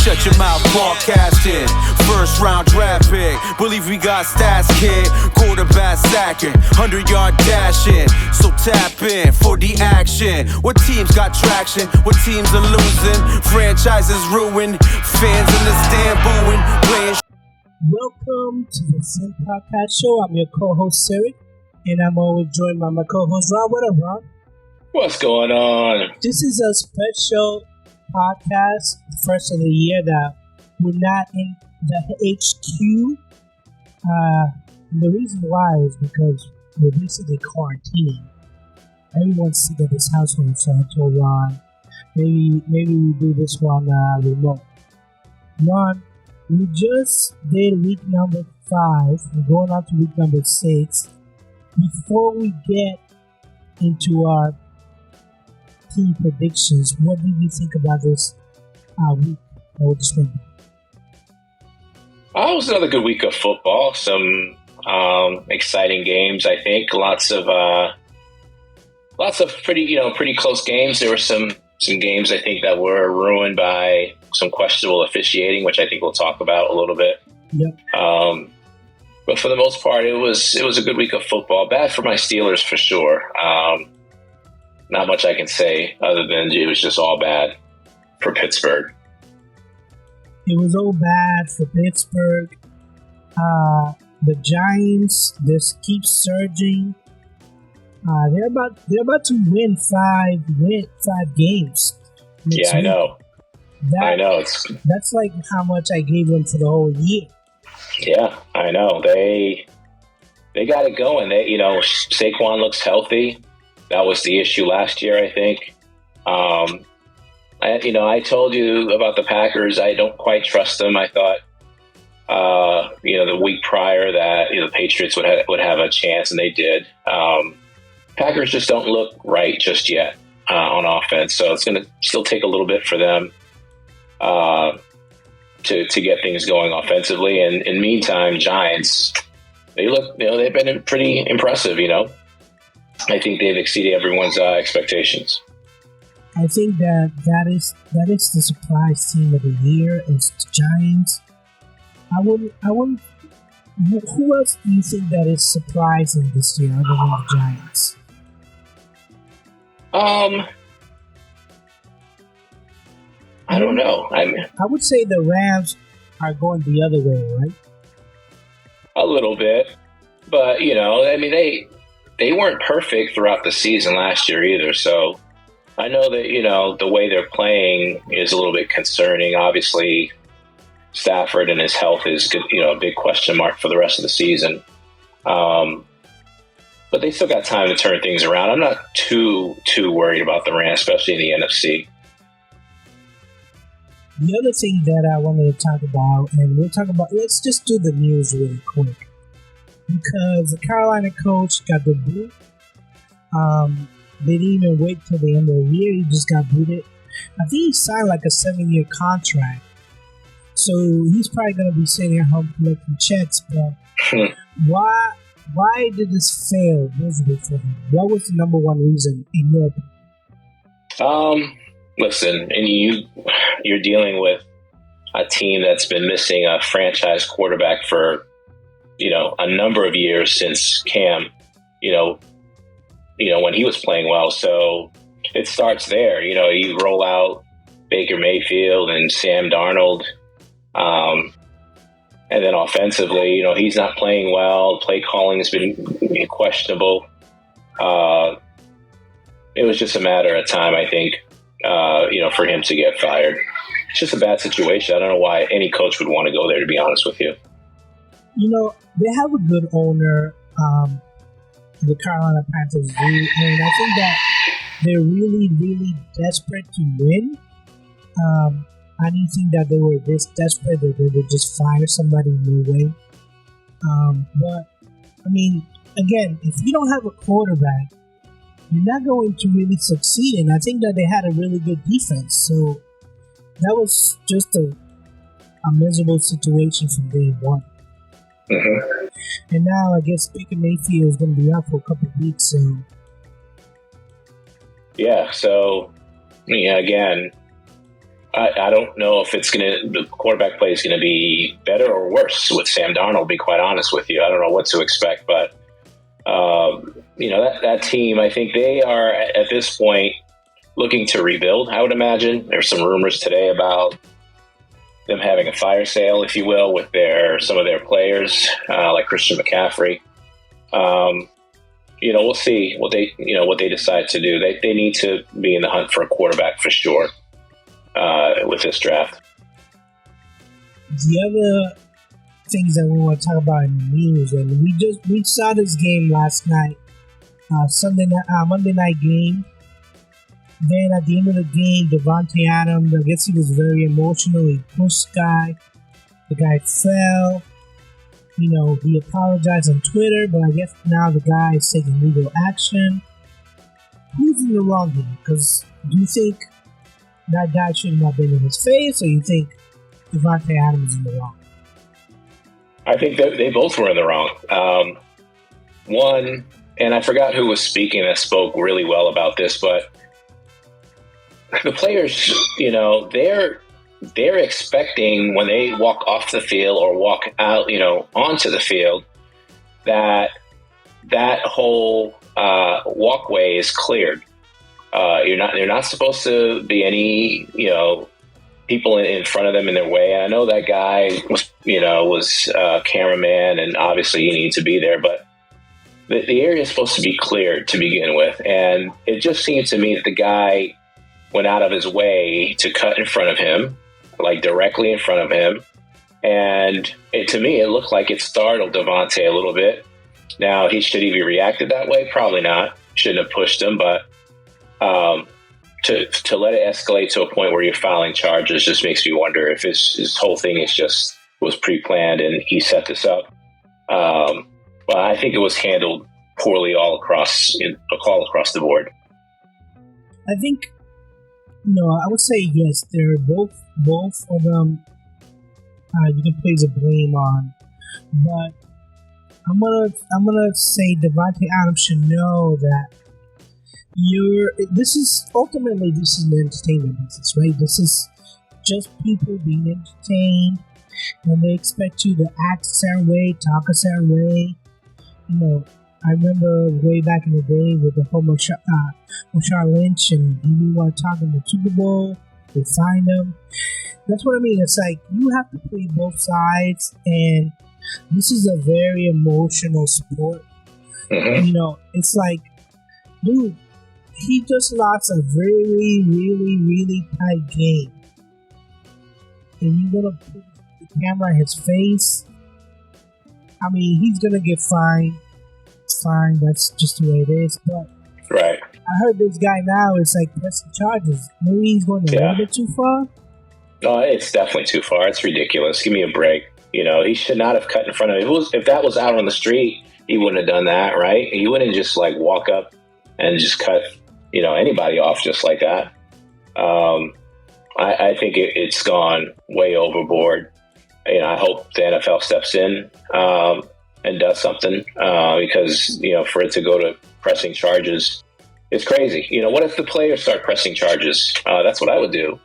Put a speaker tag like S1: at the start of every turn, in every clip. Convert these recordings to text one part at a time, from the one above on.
S1: Shut your mouth, broadcasting. First round draft pick. Believe we got stats, kid. Quarterback sacking, 100-yard dashing. So tap in for the action. What teams got traction? What teams are losing? Franchises ruined. Fans in the stand booing. Playing.
S2: Welcome to the Sim Podcast Show. I'm your co-host, Siri, and I'm always joined by my co-host, Ron. What up, Ron?
S3: What's going on?
S2: This is a special podcast, first of the year that we're not in the HQ. The reason why is because we're basically quarantining. Everyone's sick at this household, so I told Ron, maybe we do this one remote. Ron, we just did week number 5. We're going on to week number 6. Before we get into our team predictions, what did you think about this week that we just went by?
S3: It was another good week of football. Some exciting games, I think. Lots of pretty close games. There were some games, I think, that were ruined by some questionable officiating, which I think we'll talk about a little bit.
S2: Yep.
S3: But for the most part, it was a good week of football. Bad for my Steelers for sure. Not much I can say other than it was just all bad for Pittsburgh.
S2: It was all bad for Pittsburgh. The Giants just keep surging. They're about to win five games.
S3: Yeah, I know. I know.
S2: That's like how much I gave them for the whole year.
S3: Yeah, I know. They got it going. Saquon looks healthy. That was the issue last year, I think. I told you about the Packers. I don't quite trust them. I thought, the week prior that the Patriots would have a chance, and they did. Packers just don't look right just yet on offense, so it's going to still take a little bit for them to get things going offensively. And in the meantime, Giants, they've been pretty impressive. I think they've exceeded everyone's expectations.
S2: I think that is the surprise team of the year is the Giants. I wouldn't. Who else do you think that is surprising this year other than the Giants?
S3: I don't know.
S2: I would say the Rams are going the other way, right?
S3: A little bit, but they weren't perfect throughout the season last year either. So I know that, the way they're playing is a little bit concerning. Obviously, Stafford and his health is good, a big question mark for the rest of the season. But they still got time to turn things around. I'm not too worried about the Rams, especially in the NFC.
S2: The other thing that I wanted to talk about, and let's just do the news really quick. Because the Carolina coach got the boot. They didn't even wait till the end of the year. He just got booted. I think he signed like a 7-year contract. So he's probably going to be sitting at home collecting checks. But why did this fail miserably for him? What was the number one reason in your opinion?
S3: Listen, and you're dealing with a team that's been missing a franchise quarterback for a number of years since Cam, when he was playing well. So it starts there. You roll out Baker Mayfield and Sam Darnold. And then offensively, he's not playing well. Play calling has been questionable. It was just a matter of time, I think, for him to get fired. It's just a bad situation. I don't know why any coach would want to go there, to be honest with you.
S2: They have a good owner, the Carolina Panthers do, and I think that they're really, really desperate to win. I didn't think that they were this desperate that they would just fire somebody midway. But, again, if you don't have a quarterback, you're not going to really succeed. And I think that they had a really good defense. So that was just a miserable situation from day one.
S3: Mm-hmm.
S2: And now I guess Baker Mayfield is going to be out for a couple of weeks. So
S3: yeah. So again, I don't know if the quarterback play is going to be better or worse with Sam Darnold, to be quite honest with you. I don't know what to expect, but, that team, I think they are at this point looking to rebuild, I would imagine. There's some rumors today about them having a fire sale, if you will, with some of their players, like Christian McCaffrey. We'll see what they decide to do. They need to be in the hunt for a quarterback for sure with this draft.
S2: The other things that we want to talk about in the news, and we saw this game last night, Monday night game. Then at the end of the game, D.Adams, I guess he was very emotional. He pushed the guy fell. He apologized on Twitter, but I guess now the guy is taking legal action. Who's in the wrong here? Because do you think that guy shouldn't have been in his face, or you think D.Adams is in the wrong?
S3: I think that they both were in the wrong. One, and I forgot who was speaking that spoke really well about this, but the players, they're expecting when they walk off the field or walk out, onto the field, that whole walkway is cleared. They're not supposed to be any, people in front of them in their way. And I know that guy was a cameraman, and obviously he needs to be there, but the area is supposed to be cleared to begin with. And it just seemed to me that the guy went out of his way to cut in front of him, like directly in front of him. And to me, it looked like it startled Devontae a little bit. Now, should he be reacted that way? Probably not. Shouldn't have pushed him, but to let it escalate to a point where you're filing charges just makes me wonder if his whole thing was pre-planned and he set this up. But I think it was handled poorly all across the board.
S2: I think, I would say yes. They're both of them. You can place the blame on, but I'm gonna say D.Adams should know that this is an entertainment business, right? This is just people being entertained, and they expect you to act a certain way, talk a certain way. I remember way back in the day with the whole Marshawn Lynch, and he didn't want to talk in the Super Bowl. They signed him. That's what I mean. It's like you have to play both sides, and this is a very emotional sport. Mm-hmm. It's like, dude, he just lost a very, really, really tight game, and you're gonna put the camera in his face. I mean, he's gonna get fined. It's fine. That's just the way it is. But
S3: right.
S2: I heard this guy now is like pressing charges. Maybe he's going a little bit too far.
S3: No, it's definitely too far. It's ridiculous. Give me a break. He should not have cut in front of him. If that was out on the street, he wouldn't have done that, right? He wouldn't just like walk up and just cut, anybody off just like that. I think it's gone way overboard. I hope the NFL steps in and does something because, for it to go to pressing charges, it's crazy. What if the players start pressing charges? That's what I would do,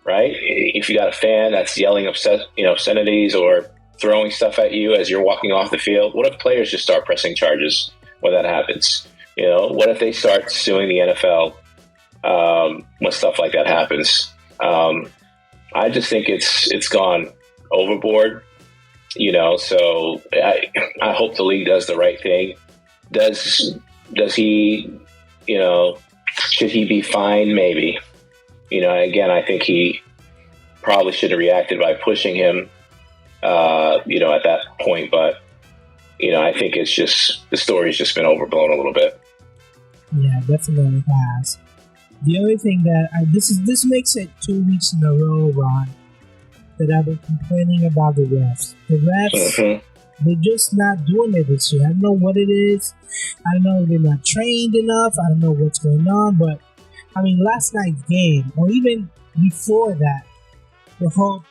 S3: right? If you got a fan that's yelling obscenities or throwing stuff at you as you're walking off the field, what if players just start pressing charges when that happens? What if they start suing the NFL when stuff like that happens? I just think it's gone overboard, so I hope the league does the right thing. Does he, should he be fined? Maybe. Again, I think he probably should have reacted by pushing him, at that point. But, I think it's just, the story's just been overblown a little bit.
S2: Yeah, definitely has. The only thing that this makes it 2 weeks in a row, Ron, that I've been complaining about the refs. The refs, they're just not doing it this year. I don't know what it is. I don't know if they're not trained enough. I don't know what's going on. But, I mean, last night's game, or even before that, the whole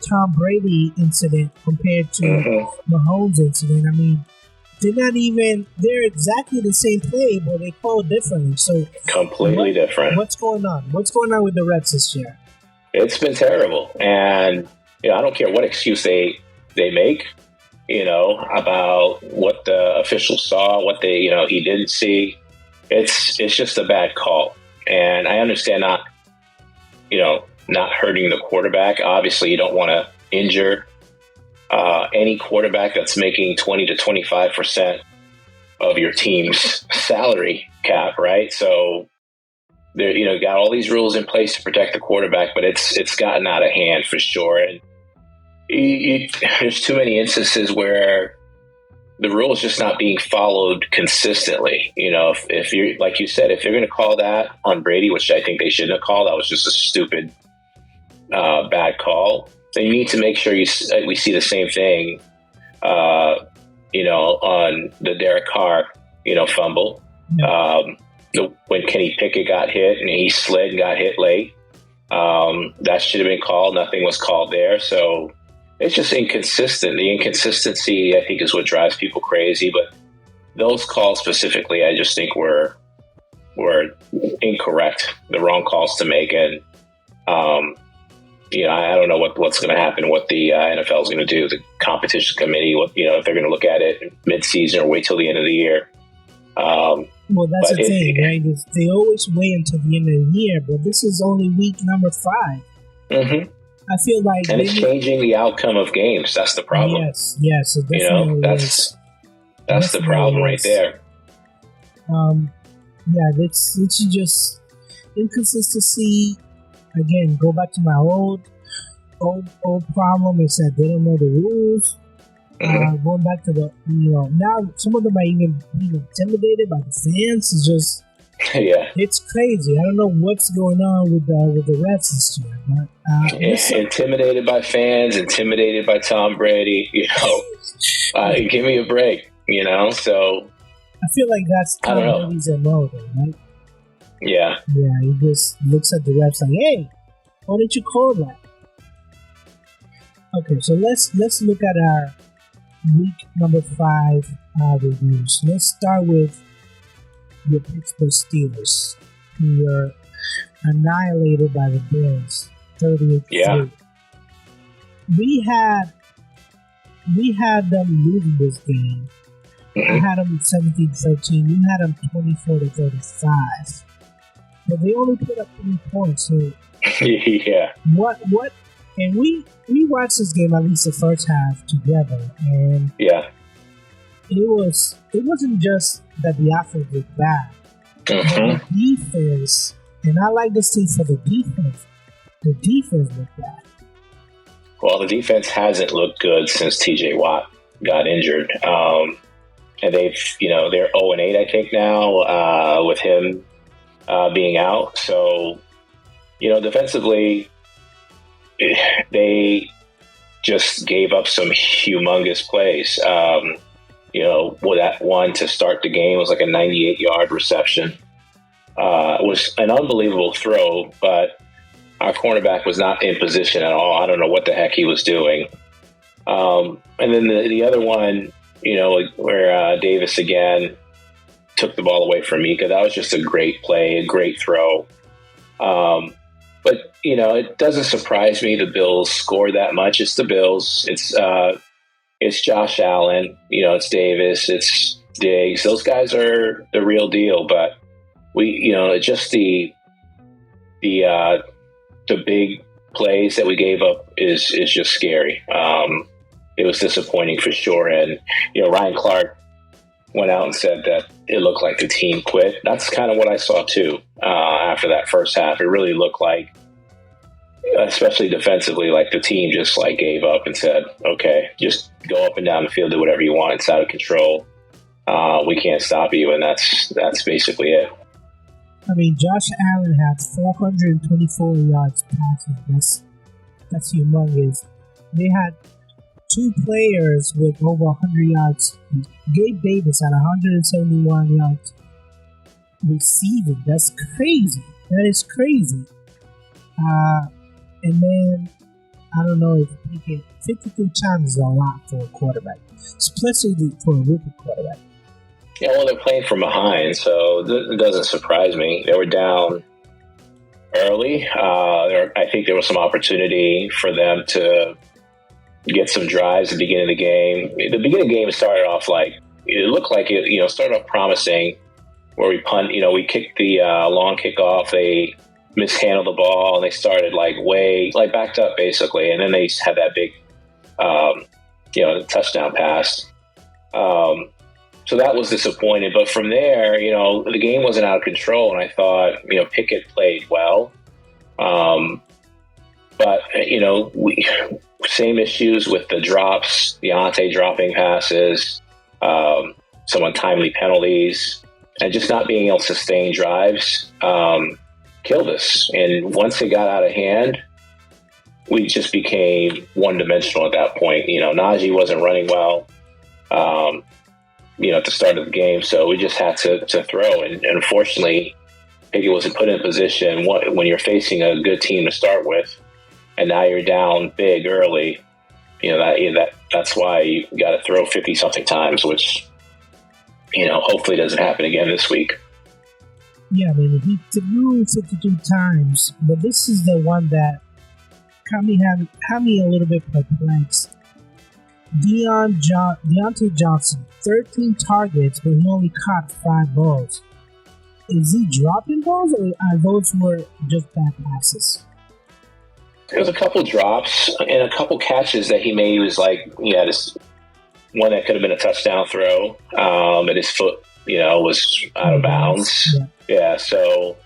S2: Tom Brady incident compared to Mahomes incident, I mean, they're exactly the same play, but they call it differently. So
S3: completely different.
S2: What's going on? What's going on with the refs this year?
S3: It's been terrible. And, I don't care what excuse they make, about what the officials saw, what he didn't see. It's just a bad call. And I understand not hurting the quarterback. Obviously, you don't want to injure any quarterback that's making 20 to 25% of your team's salary cap, right? So there, got all these rules in place to protect the quarterback, but it's gotten out of hand for sure. And there's too many instances where the rule is just not being followed consistently. If you're, like you said, if you're going to call that on Brady, which I think they shouldn't have called, that was just a stupid, bad call. Then you need to make sure we see the same thing, on the Derek Carr, fumble. When Kenny Pickett got hit and he slid and got hit late, that should have been called. Nothing was called there. So it's just inconsistent. The inconsistency, I think, is what drives people crazy. But those calls specifically, I just think were incorrect, the wrong calls to make. And, I don't know what's going to happen, what the NFL is going to do, the competition committee, if they're going to look at it mid-season or wait till the end of the year.
S2: Well, that's the thing, right? Is they always wait until the end of the year, but this is only week number 5.
S3: Mm-hmm.
S2: I feel like...
S3: And it's changing the outcome of games. That's the problem.
S2: Yes, it definitely
S3: that's the problem right there.
S2: It's just inconsistency. Again, go back to my old problem is that they don't know the rules.
S3: Mm-hmm.
S2: Going back to the, now some of them are even being intimidated by the fans. It's just, it's crazy. I don't know what's going on with the refs this year. But,
S3: intimidated by fans, intimidated by Tom Brady. Give me a break. So
S2: I feel like that's Tom Brady's MO, though, right?
S3: Yeah.
S2: Yeah, he just looks at the refs like, "Hey, why didn't you call that?" Okay, so let's look at our week number 5 reviews. Let's start with the Pittsburgh Steelers, who were annihilated by the Bills, 38-3.
S3: Yeah.
S2: We had them losing this game. I had them 17-13. You had them 24-35. But they only put up 3 points. So
S3: yeah.
S2: What? And we watched this game at least the first half together, and
S3: yeah,
S2: it wasn't just that the offense was bad.
S3: Mm-hmm.
S2: The defense, and I like this team for the defense. The defense looked bad.
S3: Well, the defense hasn't looked good since T.J. Watt got injured, and they're 0-8, I think now, with him being out. So, defensively, they just gave up some humongous plays. With that one to start the game was like a 98-yard reception. It was an unbelievable throw, but our cornerback was not in position at all. I don't know what the heck he was doing. And then the other one, where Davis again took the ball away from Mika. That was just a great play, a great throw. But, it doesn't surprise me the Bills scored that much. It's the Bills. It's Josh Allen. It's Davis. It's Diggs. Those guys are the real deal. But just the big plays that we gave up is just scary. It was disappointing for sure. And, Ryan Clark went out and said that it looked like the team quit. That's kind of what I saw too after that first half. It really looked like, especially defensively, like the team just like gave up and said, okay, just go up and down the field, do whatever you want. It's out of control. We can't stop you. And that's basically it.
S2: I mean, Josh Allen had 424 yards passing. That's humongous. They had 2 players with over 100 yards. Gabe Davis had 171 yards receiving. That's crazy. That is crazy. And then, I don't know if thinking 52 times is a lot for a quarterback, especially for a rookie quarterback.
S3: Yeah, well, they're playing from behind, so it doesn't surprise me. They were down early. I think there was some opportunity for them to get some drives at the beginning of the game. The beginning of the game started off it looked like it, started off promising, where we punt, we kicked the long kickoff. They mishandled the ball and they started backed up basically. And then they had that big, touchdown pass. So that was disappointing. But from there, the game wasn't out of control. And I thought, Pickett played well. But, same issues with the drops, Deontay dropping passes, some untimely penalties, and just not being able to sustain drives killed us. And once it got out of hand, we just became one-dimensional at that point. Najee wasn't running well, at the start of the game, so we just had to throw. And unfortunately, Pickett wasn't put in a position when you're facing a good team to start with, and now you're down big early. That's why you got to throw 50-something times, which hopefully doesn't happen again this week.
S2: Yeah, I mean, he threw 52 times, but this is the one that had me a little bit perplexed. Deontay Johnson, 13 targets, but he only caught 5 balls. Is he dropping balls, or are those were just bad passes?
S3: There was a couple drops and a couple catches that he made. He was this one that could have been a touchdown throw, and his foot, was out of bounds. Yeah, so,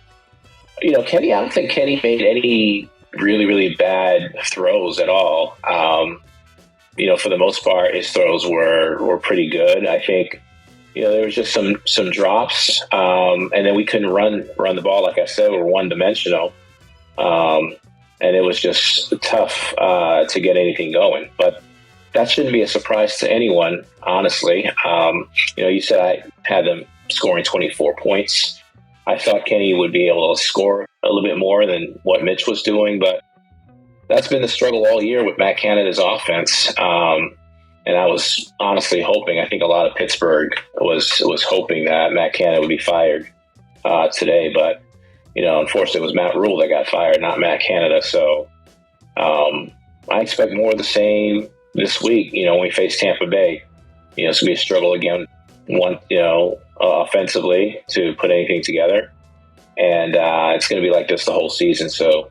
S3: Kenny, I don't think Kenny made any really, really bad throws at all. For the most part, his throws were pretty good. I think, there was just some drops, and then we couldn't run the ball. Like I said, we're one-dimensional, and it was just tough to get anything going. But that shouldn't be a surprise to anyone, honestly. You said I had them scoring 24 points. I thought Kenny would be able to score a little bit more than what Mitch was doing, but that's been the struggle all year with Matt Canada's offense. And I was honestly hoping, I think a lot of Pittsburgh was hoping that Matt Canada would be fired today, but unfortunately it was Matt Rule that got fired, not Matt Canada. So I expect more of the same this week, when we face Tampa Bay. It's going to be a struggle again, offensively to put anything together. And it's going to be like this the whole season. So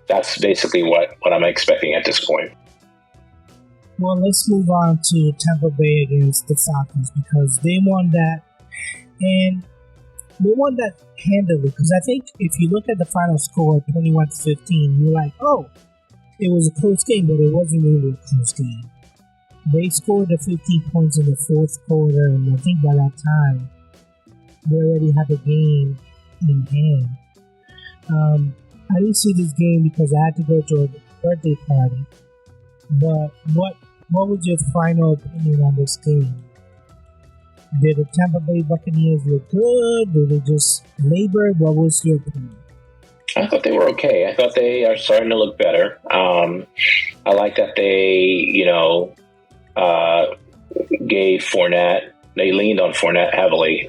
S3: that's basically what I'm expecting at this point.
S2: Well, let's move on to Tampa Bay against the Falcons, because they won that. And they won that handily, because I think if you look at the final score, 21-15, you're like, oh, it was a close game, but it wasn't really a close game. They scored the 15 points in the fourth quarter, and I think by that time, they already had the game in hand. I didn't see this game because I had to go to a birthday party. But what was your final opinion on this game? Did the Tampa Bay Buccaneers look good? Did they just labor? What was your opinion?
S3: I thought they were okay. I thought they are starting to look better. I like that they, gave Fournette. They leaned on Fournette heavily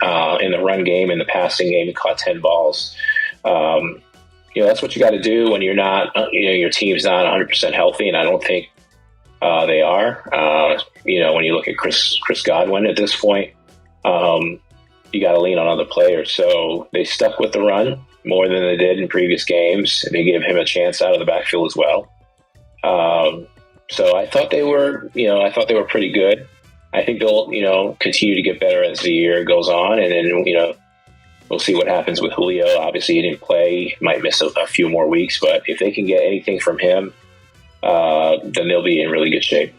S3: in the run game, in the passing game. He caught 10 balls. That's what you got to do when you're not, your team's not 100% healthy, and I don't think they are. When you look at Chris Godwin at this point, you got to lean on other players. So they stuck with the run more than they did in previous games. They gave him a chance out of the backfield as well. So I thought they were, pretty good. I think they'll, continue to get better as the year goes on, and then, we'll see what happens with Julio. Obviously, he didn't play. He might miss a few more weeks, but if they can get anything from him, then they'll be in really good shape.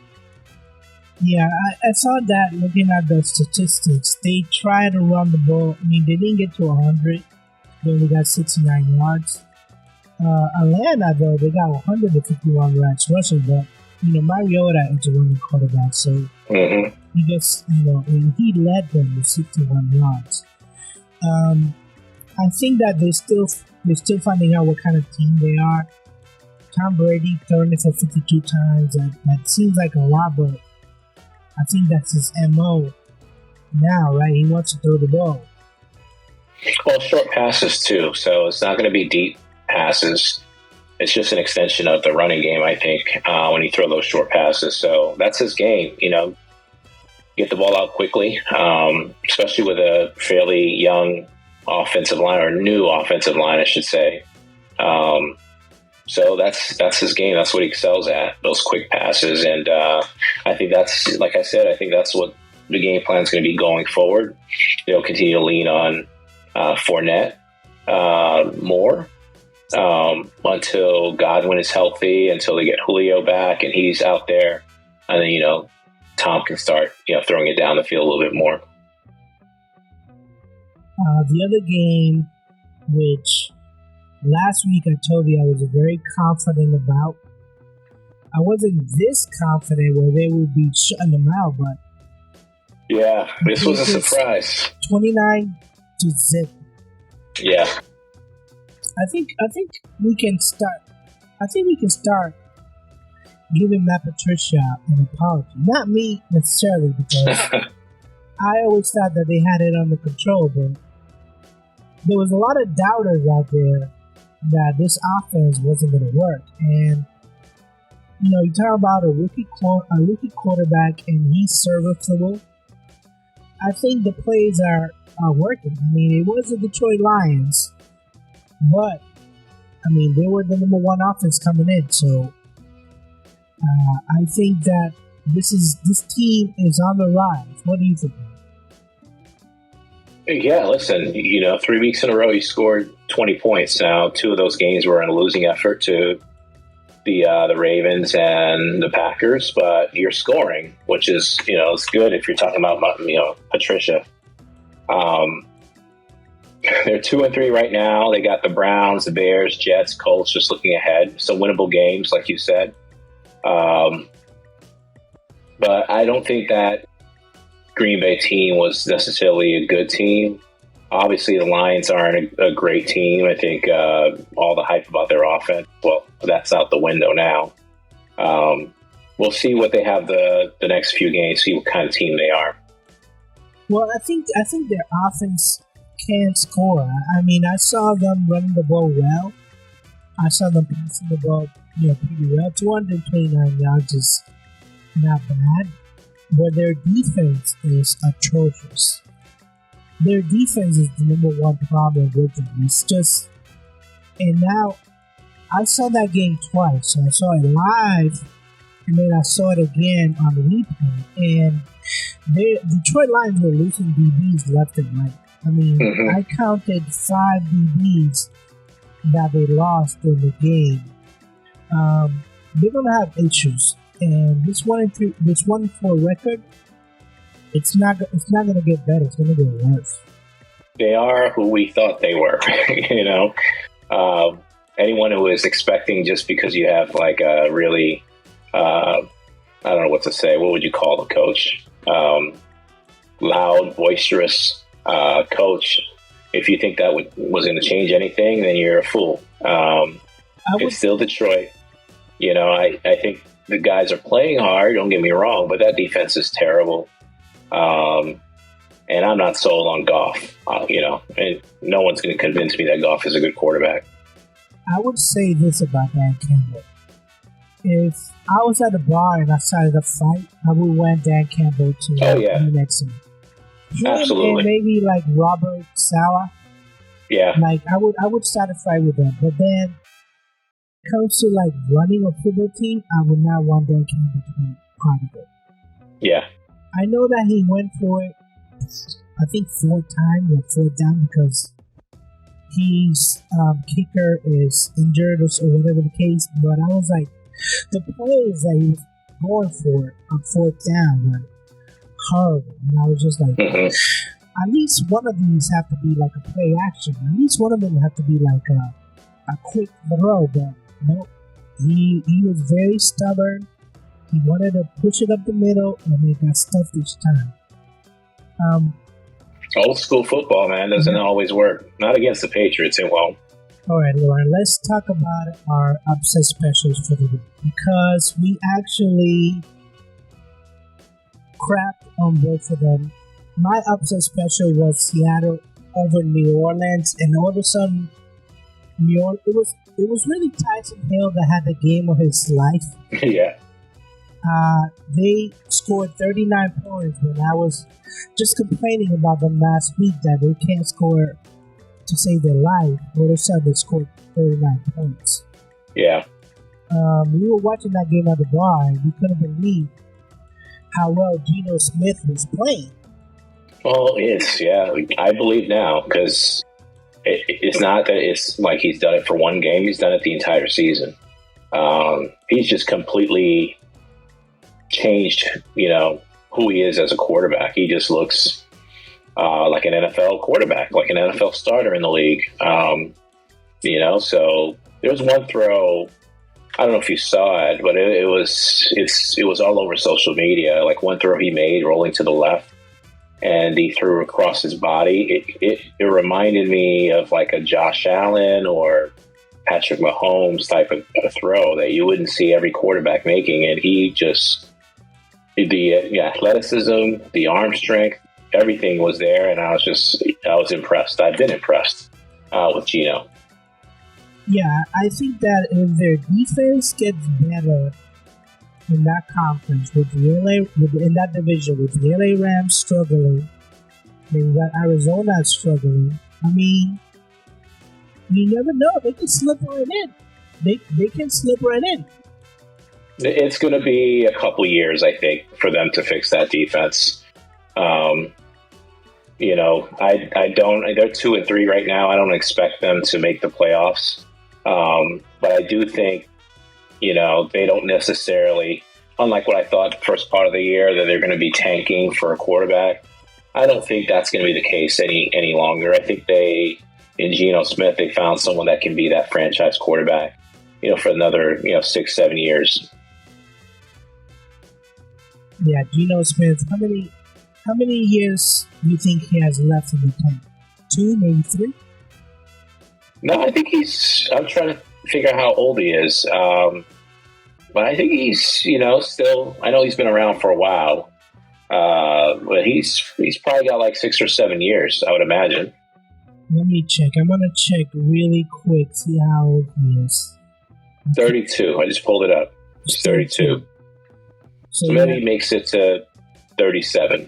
S2: Yeah, I saw that looking at the statistics. They tried to run the ball. I mean, they didn't get to 100. They only got 69 yards. Atlanta, though, they got 151 yards rushing, but, Mariota is a running quarterback, so he just, and he led them with 61 yards. I think that they're still finding out what kind of team they are. Tom Brady throwing it for 52 times. That seems like a lot, but I think that's his MO now, right? He wants to throw the ball.
S3: Well, short passes too, so it's not going to be deep. passes. It's just an extension of the running game, I think, when you throw those short passes. So that's his game, get the ball out quickly, especially with a fairly young offensive line, or new offensive line, I should say. So that's his game. That's what he excels at, those quick passes. And I think that's, like I said, I think that's what the game plan is going to be going forward. They'll continue to lean on Fournette more until Godwin is healthy, until they get Julio back and he's out there. And then, Tom can start, throwing it down the field a little bit more.
S2: The other game, which last week I told you I was very confident about. I wasn't this confident where they would be shutting them out, but
S3: yeah, this was a surprise.
S2: 29-0.
S3: Yeah.
S2: I think we can start. I think we can start giving Matt Patricia an apology. Not me necessarily, because I always thought that they had it under control, but there was a lot of doubters out there that this offense wasn't going to work. And you talk about a rookie quarterback, and he's serviceable. I think the plays are working. I mean, it was the Detroit Lions, but they were the number one offense coming in. So I think that this team is on the rise. What do you think?
S3: Yeah, listen, 3 weeks in a row, he scored 20 points. Now, 2 of those games were in a losing effort to the Ravens and the Packers, but you're scoring, which is, it's good if you're talking about, Patricia. They're 2-3 right now. They got the Browns, the Bears, Jets, Colts just looking ahead. Some winnable games, like you said. But I don't think that Green Bay team was necessarily a good team. Obviously, the Lions aren't a great team. I think all the hype about their offense, well, that's out the window now. We'll see what they have the next few games, see what kind of team they are.
S2: Well, I think their offense can score. I saw them running the ball well. I saw them passing the ball, pretty well. 229 yards is not bad, but their defense is atrocious. Their defense is the number one problem with them. It's just, and now I saw that game twice. So I saw it live, and then I saw it again on the replay. And the Detroit Lions were losing DBs left and right. I counted 5 DBs that they lost in the game. They're gonna have issues, and this 1-4 record, it's not gonna get better. It's gonna get worse.
S3: They are who we thought they were. Anyone who is expecting, just because you have like a really, I don't know what to say. What would you call the coach? Loud, boisterous coach. If you think that was going to change anything, then you're a fool. It's still Detroit. I think the guys are playing hard, don't get me wrong, but that defense is terrible. And I'm not sold on Goff, and no one's going to convince me that Goff is a good quarterback.
S2: I would say this about Dan Campbell. If I was at a bar and I started a fight, I would want Dan Campbell to be next to me.
S3: Absolutely.
S2: And maybe like Robert Saleh.
S3: Yeah.
S2: Like I would start a fight with them. But then when it comes to like running a football team, I would not want Dan Campbell to be part of it.
S3: Yeah.
S2: I know that he went for it, I think 4 times or 4 down, because his kicker is injured or whatever the case. But I was like, the plays that he was going for on 4th down were horrible, and I was just like, at least one of these have to be like a play action. At least one of them have to be like a quick throw. But no, he was very stubborn. He wanted to push it up the middle, and he got stuffed each time.
S3: Old school football, man, doesn't always work. Not against the Patriots, it won't.
S2: All right, Lauren, let's talk about our upset specials for the week, because we actually crapped on both of them. My upset special was Seattle over New Orleans, and all of a sudden, It was really Tyson Hill that had the game of his life.
S3: Yeah.
S2: They scored 39 points when I was just complaining about them last week that they can't score to save their life. All of a sudden, they scored 39 points.
S3: Yeah.
S2: We were watching that game at the bar, and we couldn't believe how well Geno Smith was playing.
S3: Well, it's, yeah, I believe now, because it's not that it's like he's done it for one game. He's done it the entire season. He's just completely changed, who he is as a quarterback. He just looks like an NFL quarterback, like an NFL starter in the league. So there was one throw, I don't know if you saw it, but it was all over social media. Like one throw he made rolling to the left, and he threw across his body. It reminded me of like a Josh Allen or Patrick Mahomes type of throw that you wouldn't see every quarterback making. And he just, the athleticism, the arm strength, everything was there. And I was impressed. I've been impressed with Geno.
S2: Yeah, I think that if their defense gets better in that conference in that division with the LA Rams struggling, and you got Arizona struggling. I mean, you never know. They can slip right in. They can slip right in.
S3: It's going to be a couple years, I think, for them to fix that defense. I don't. They're 2-3 right now. I don't expect them to make the playoffs. But I do think, they don't necessarily, unlike what I thought the first part of the year, that they're going to be tanking for a quarterback. I don't think that's going to be the case any longer. I think in Geno Smith, they found someone that can be that franchise quarterback, for another, 6-7 years.
S2: Yeah, Geno Smith. How many years do you think he has left in the tank? 2, maybe 3?
S3: No, I think I'm trying to figure out how old he is. But I think he's, still, I know he's been around for a while. But he's probably got like 6 or 7 years, I would imagine.
S2: Let me check. I'm going to check really quick, see how old he is.
S3: 32. I just pulled it up. He's 32. So maybe he makes it to 37.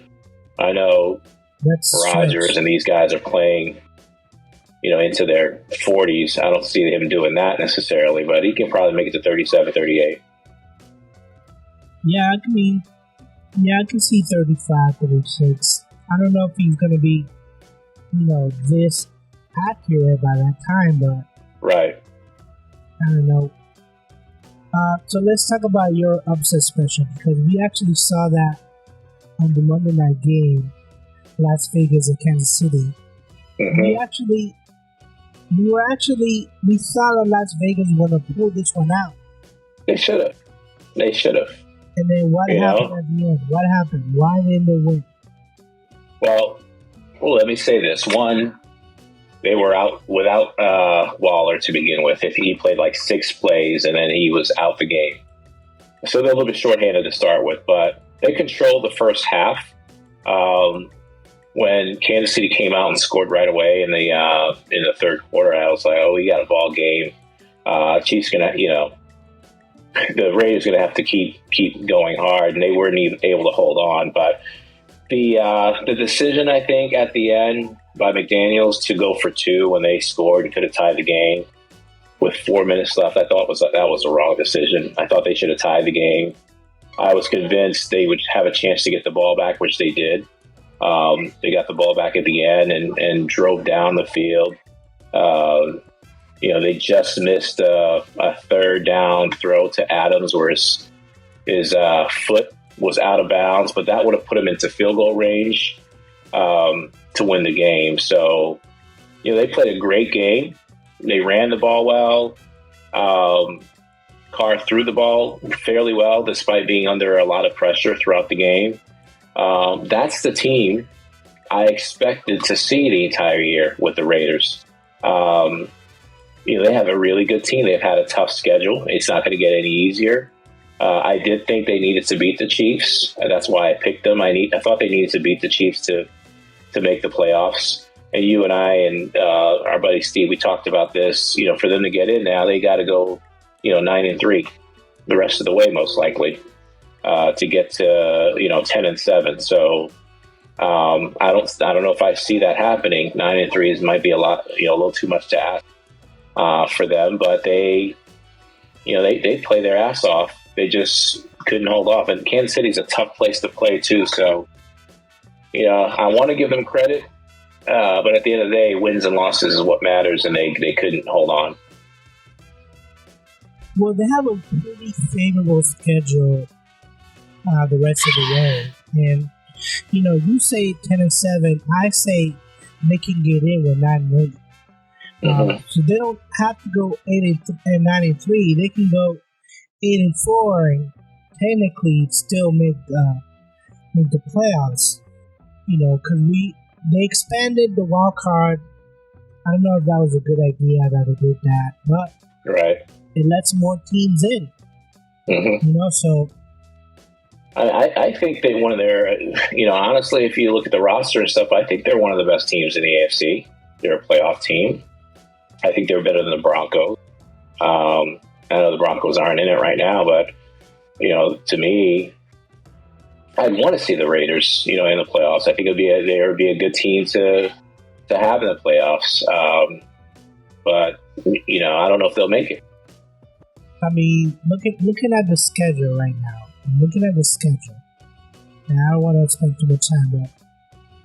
S3: I know Rodgers and these guys are playing, into their 40s. I don't see him doing that necessarily, but he can probably make it to 37, 38.
S2: Yeah, I can see 35, 36. I don't know if he's going to be, this accurate by that time, but...
S3: Right.
S2: I don't know. So let's talk about your upset special, because we actually saw that on the Monday night game, Las Vegas and Kansas City.
S3: Mm-hmm.
S2: We thought that Las Vegas was going to pull this one out.
S3: They should have.
S2: And then what happened at the end? What happened? Why didn't they win?
S3: Well, let me say this. One, they were out without Waller to begin with. If he played like 6 plays and then he was out the game. So they're a little bit shorthanded to start with, but they controlled the first half. When Kansas City came out and scored right away in the third quarter, I was like, oh, we got a ball game. Chiefs gonna, the Raiders gonna have to keep going hard, and they weren't even able to hold on. But the decision, I think, at the end by McDaniels to go for 2 when they scored and could have tied the game with 4 minutes left, I thought that was the wrong decision. I thought they should have tied the game. I was convinced they would have a chance to get the ball back, which they did. They got the ball back at the end and drove down the field. They just missed a third down throw to Adams where his foot was out of bounds, but that would have put him into field goal range to win the game. So, they played a great game. They ran the ball well. Carr threw the ball fairly well despite being under a lot of pressure throughout the game. That's the team I expected to see the entire year with the Raiders. They have a really good team. They've had a tough schedule. It's not going to get any easier. I did think they needed to beat the Chiefs. That's why I picked them. I thought they needed to beat the Chiefs to make the playoffs. and you and I and our buddy Steve, we talked about this. For them to get in now, they got to go, 9-3 the rest of the way, most likely, to get to 10-7. So I don't know if I see that happening. 9-3 might be a little too much to ask for them, but they play their ass off. They just couldn't hold off, and Kansas City's a tough place to play too. So I want to give them credit. But at the end of the day, wins and losses is what matters, and they couldn't hold on.
S2: Well, they have a pretty favorable schedule the rest of the way. And, you say 10-7, I say they can get in with 9-8. So they don't have to go 9-3. They can go 8-4 and technically still make the playoffs. Because they expanded the wild card. I don't know if that was a good idea that they did that, but
S3: right,
S2: it lets more teams in. So
S3: I think they one of their, honestly, if you look at the roster and stuff, I think they're one of the best teams in the AFC. They're a playoff team. I think they're better than the Broncos. I know the Broncos aren't in it right now, but to me, I'd want to see the Raiders, in the playoffs. I think they would be a good team to have in the playoffs. But I don't know if they'll make it.
S2: I mean, looking at the schedule right now. I'm looking at the schedule, and I don't want to spend too much time, but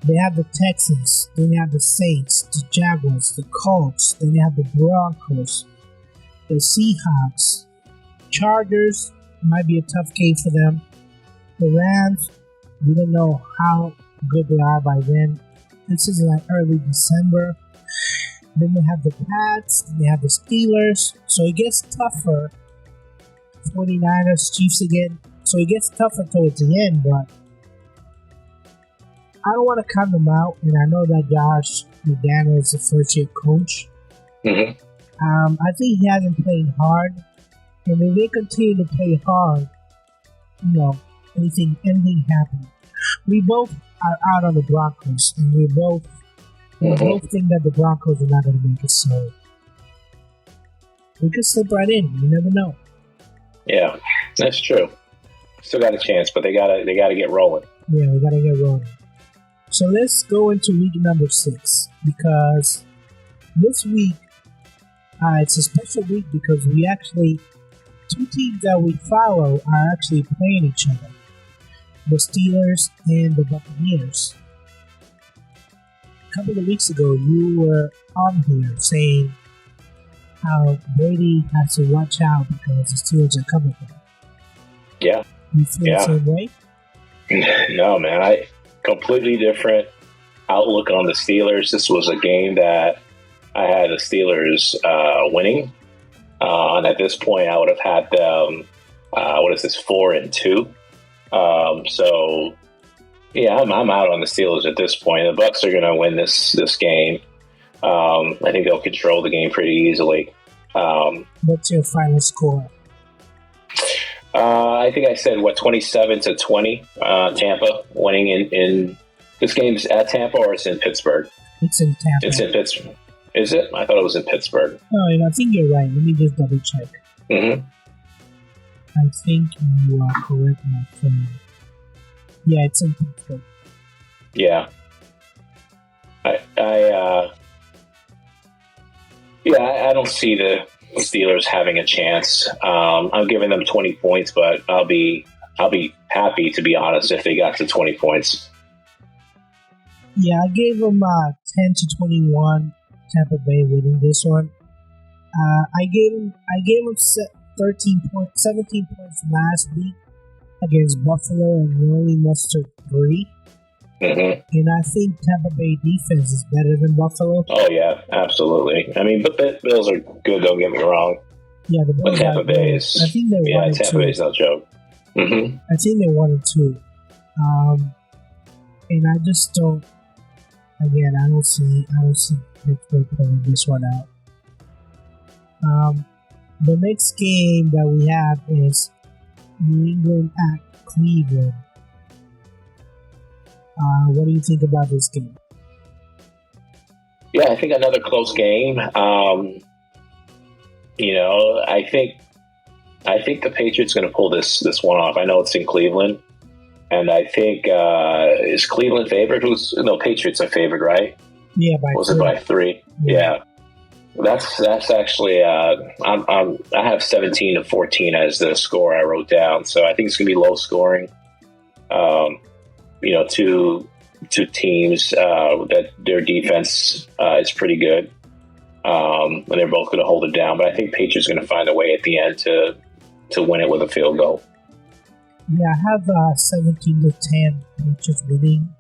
S2: they have the Texans, then they have the Saints, the Jaguars, the Colts, then they have the Broncos, the Seahawks, Chargers. Might be a tough game for them. The Rams, we don't know how good they are by then. This is like early December. Then they have the Pats, then they have the Steelers. So it gets tougher. 49ers, Chiefs again. So it gets tougher towards the end, but I don't want to count them out. And I know that Josh McDaniels is a first-year coach. I think he hasn't played hard. And if they continue to play hard, anything happen. We both are out on the Broncos, and we both think that the Broncos are not going to make it. So we could slip right in. You never know.
S3: Yeah, that's true. Still got a chance, but they gotta get rolling.
S2: Yeah, we gotta get rolling. So let's go into week number 6, because this week it's a special week because we actually, 2 teams that we follow are actually playing each other. The Steelers and the Buccaneers. A couple of weeks ago, you were on here saying how Brady has to watch out because the Steelers are coming for him.
S3: Yeah.
S2: You feel the same way?
S3: No, man. I completely different outlook on the Steelers. This was a game that I had the Steelers winning. And at this point, I would have had them, 4-2. So, yeah, I'm out on the Steelers at this point. The Bucs are going to win this game. I think they'll control the game pretty easily.
S2: What's your final score?
S3: I think I said 27-20. Tampa winning in this game's at Tampa, or it's in Pittsburgh.
S2: It's in Tampa.
S3: It's in Pittsburgh. Is it? I thought it was in Pittsburgh.
S2: Oh, I think you're right. Let me just double check. I think you are correct, my friend. Yeah, it's in Pittsburgh.
S3: Yeah. I don't see the Steelers having a chance. I'm giving them 20 points, but I'll be happy, to be honest, if they got to 20 points.
S2: Yeah, I gave them 10-21. Tampa Bay winning this one. I gave them 17 points last week against Buffalo, and we only mustered 3. And I think Tampa Bay defense is better than Buffalo.
S3: Oh yeah, absolutely. I mean, but the Bills are good. Don't get me wrong.
S2: Yeah, the Bills.
S3: But Tampa Bay is.
S2: I think they're 1-2.
S3: Tampa Bay's no joke.
S2: I think they're 1-2. And I just don't. Again, I don't see Pittsburgh pulling this one out. The next game that we have is New England at Cleveland. What do you think about this game?
S3: Yeah, I think another close game. I think the Patriots going to pull this one off. I know it's in Cleveland, and I think is Cleveland favored? Patriots are favored, right?
S2: Yeah, by
S3: Was
S2: 3.
S3: it by 3? Yeah. That's actually I have 17-14 as the score I wrote down, so I think it's going to be low scoring. Two teams that their defense is pretty good, and they're both going to hold it down. But I think Patriots going to find a way at the end to win it with a field goal.
S2: Yeah, I have 17-10 Patriots winning.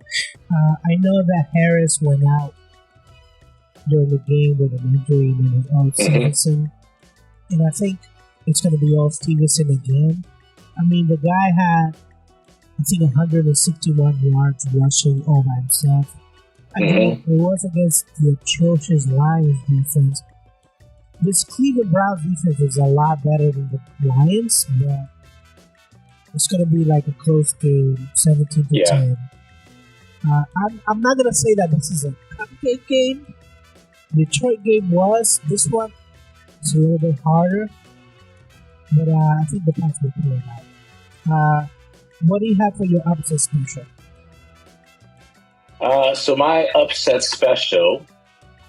S2: I know that Harris went out during the game with an injury, and it was all Stevenson. And I think it's going to be all Stevenson again. I mean, the guy had, I think, 161 yards rushing all by himself. I mean, it was against the atrocious Lions defense. This Cleveland Browns defense is a lot better than the Lions, but it's going to be like a close game, 17-10. I'm not going to say that this is a cupcake game. Detroit game was. This one is a little bit harder, but I think the Pats will pull it out. What do you have for your upset special?
S3: So my upset special,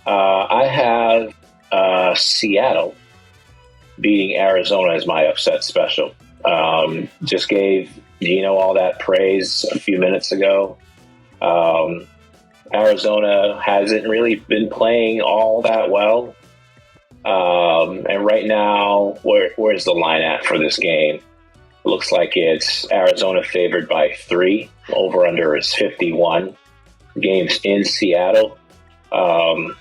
S3: I have Seattle beating Arizona as my upset special. Just gave Gino all that praise a few minutes ago. Arizona hasn't really been playing all that well. And right now, where's the line at for this game? Looks like it's Arizona favored by 3. Over under is 51. Games in Seattle. I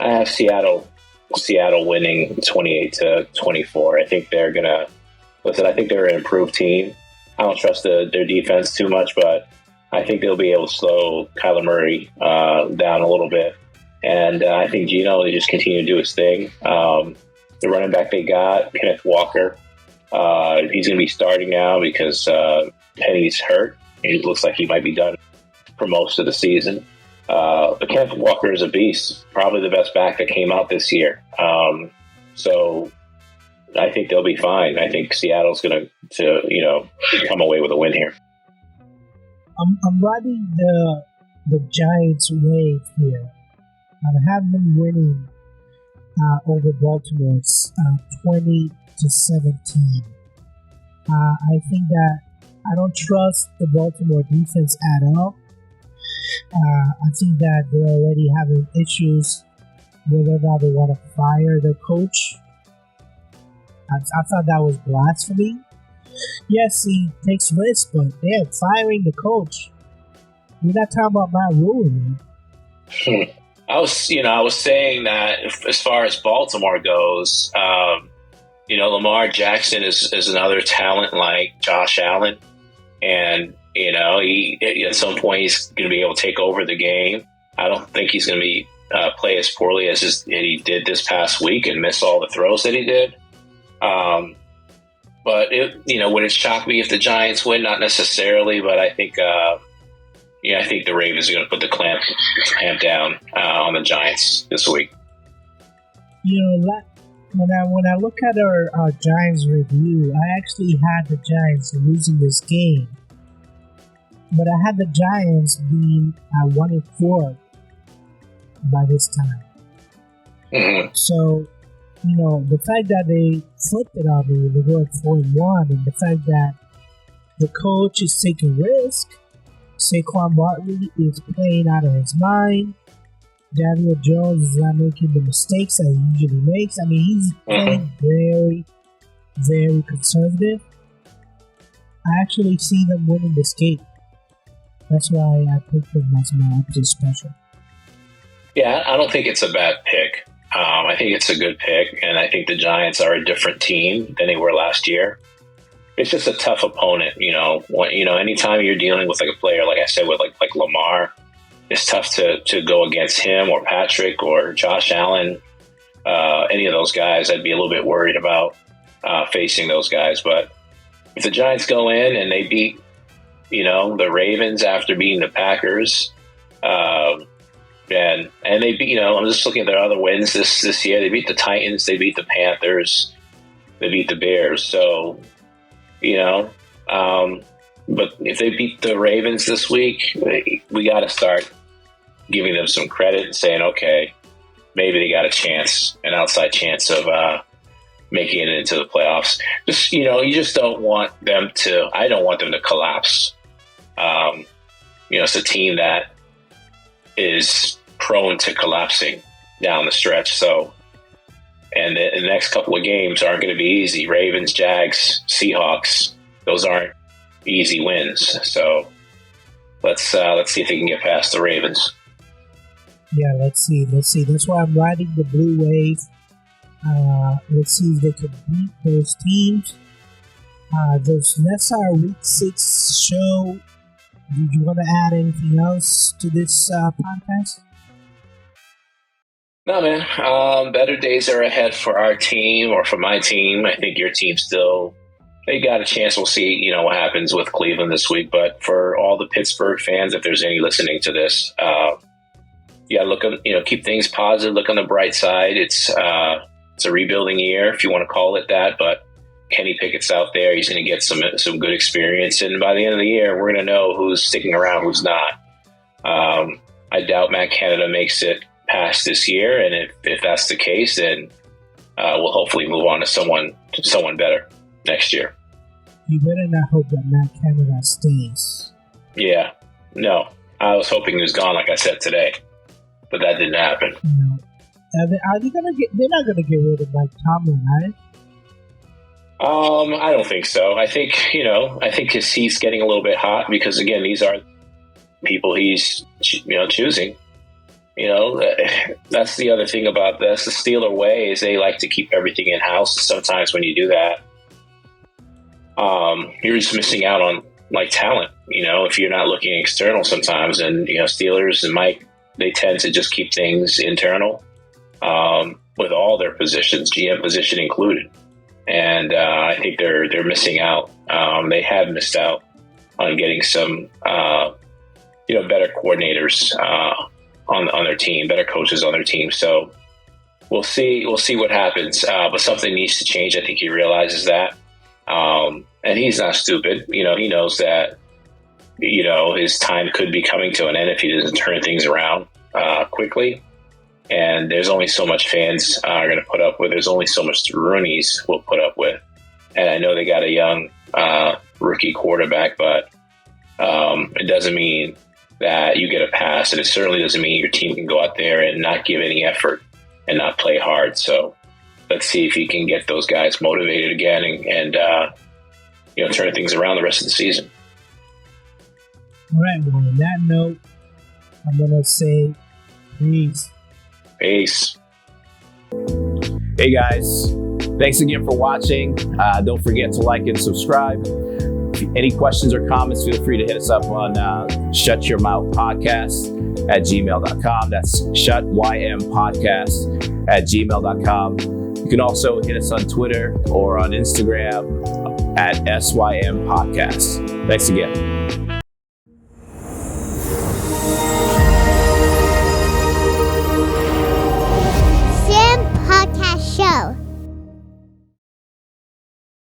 S3: have Seattle winning 28-24. I think they're gonna listen. I think they're an improved team. I don't trust their defense too much, but I think they'll be able to slow Kyler Murray down a little bit. And I think Gino will just continue to do his thing. The running back they got, Kenneth Walker, he's going to be starting now because Penny's hurt. It looks like he might be done for most of the season. But Kenneth Walker is a beast, probably the best back that came out this year. So I think they'll be fine. I think Seattle's going to come away with a win here.
S2: I'm riding the Giants wave here. I have them winning over Baltimore 20-17. I think that I don't trust the Baltimore defense at all. I think that they're already having issues whether or not they want to fire the coach. I thought that was blasphemy. Yes, he takes risks, but they're firing the coach. We're not talking about Matt Rule.
S3: I was saying that as far as Baltimore goes, Lamar Jackson is another talent like Josh Allen, and he at some point he's going to be able to take over the game. I don't think he's going to be play as poorly as he did this past week and miss all the throws that he did. But would it shock me if the Giants win? Not necessarily, but I think I think the Ravens are going to put the clamp down on the Giants this week.
S2: When I look at our Giants review, I actually had the Giants losing this game, but I had the Giants being at 1-4 by this time.
S3: Mm-hmm.
S2: So, the fact that they flipped it on me, they go at 4-1, and the fact that the coach is taking risk, Saquon Barkley is playing out of his mind, Daniel Jones is not making the mistakes that he usually makes. I mean, he's playing very, very conservative. I actually see them winning this game. That's why I picked them as my upset special.
S3: Yeah, I don't think it's a bad pick. I think it's a good pick, and I think the Giants are a different team than they were last year. It's just a tough opponent, anytime you're dealing with like a player, like I said, with like Lamar, it's tough to go against him or Patrick or Josh Allen. Any of those guys, I'd be a little bit worried about facing those guys. But if the Giants go in and they beat, the Ravens after beating the Packers, And they beat, I'm just looking at their other wins this year. They beat the Titans, they beat the Panthers, they beat the Bears. So, but if they beat the Ravens this week, we got to start giving them some credit and saying, okay, maybe they got a chance, an outside chance of making it into the playoffs. Just, you just don't want them to, I don't want them to collapse. It's a team that is prone to collapsing down the stretch. So, and the next couple of games aren't going to be easy. Ravens, Jags, Seahawks, those aren't easy wins. So let's see if they can get past the Ravens.
S2: Yeah, let's see. That's why I'm riding the blue wave. Let's see if they can beat those teams. That's our Week 6 show. Did you want to add anything else to this podcast?
S3: No, man. Better days are ahead for our team, or for my team. I think your team still, they got a chance. We'll see, what happens with Cleveland this week. But for all the Pittsburgh fans, if there's any listening to this, keep things positive. Look on the bright side. It's a rebuilding year, if you want to call it that. But Kenny Pickett's out there. He's going to get some good experience, and by the end of the year, we're going to know who's sticking around, who's not. I doubt Matt Canada makes it past this year, and if that's the case, then we'll hopefully move on to someone better next year.
S2: You better not hope that Matt Canada stays.
S3: Yeah, no. I was hoping he was gone, like I said today, but that didn't happen.
S2: No. Are they gonna get? They're not gonna get rid of Mike Tomlin, right?
S3: I don't think so. I think he's getting a little bit hot because, again, these are people he's choosing. That's the other thing about this. The Steeler way is they like to keep everything in house. Sometimes when you do that, you're just missing out on talent. If you're not looking external sometimes, and Steelers and Mike, they tend to just keep things internal with all their positions, GM position included. And I think they're missing out. They have missed out on getting some better coordinators on their team, better coaches on their team. So we'll see what happens. But something needs to change. I think he realizes that, and he's not stupid. He knows that his time could be coming to an end if he doesn't turn things around quickly. And there's only so much fans are going to put up with. There's only so much Roonies will put up with. And I know they got a young rookie quarterback, but it doesn't mean that you get a pass. And it certainly doesn't mean your team can go out there and not give any effort and not play hard. So let's see if he can get those guys motivated again and turn things around the rest of the season.
S2: All right. Well, on that note, I'm going to say peace.
S3: Peace.
S4: Hey guys, thanks again for watching. Don't forget to like and subscribe. Any questions or comments, feel free to hit us up on shutyourmouthpodcast@gmail.com. That's shutympodcast@gmail.com. You can also hit us on Twitter or on Instagram @sympodcast. Thanks again.